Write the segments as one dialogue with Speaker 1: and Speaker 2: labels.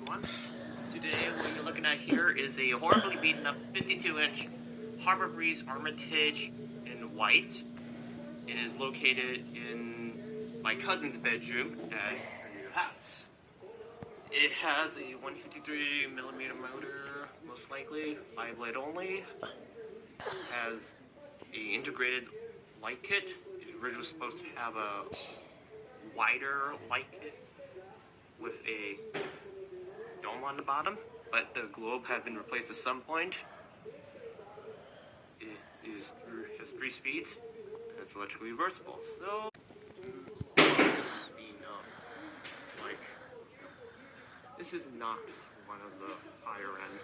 Speaker 1: everyone. Today what you're looking at here is a horribly beaten up 52-inch Harbor Brezze armitage in white. It is located in my cousin's bedroom at her new house. It has a 153mm motor, most likely, 5 LED only. Has a integrated light kit. It was originally supposed to have a wider light kit with a dome on the bottom, but the globe had been replaced at some point. It has 3 speeds, and it's electrically reversible. So, like, this is not one of the higher-end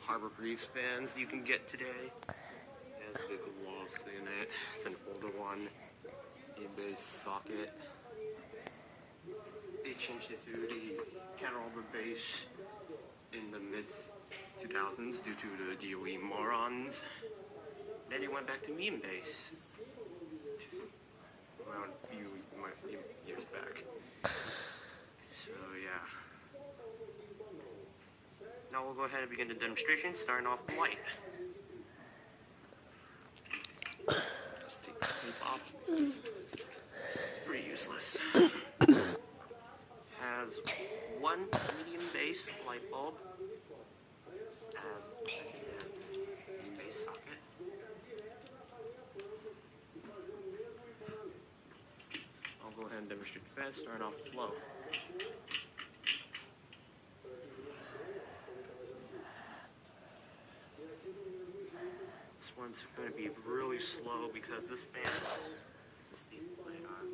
Speaker 1: Harbor Brezze fans you can get today. It has the gloves in it. It's an older one. A base socket. They changed it to the counter-over base in the mid-2000s due to the DOE morons. Then it went back to meme base around a few years back. So yeah. Now we'll go ahead and begin the demonstration, starting off with light. Just take the tape off. It's pretty useless. Has one medium base light bulb. Has a base socket. I'll go ahead and demonstrate the fans, starting off with low. This one's going to be really slow because this fan is a steam blade on.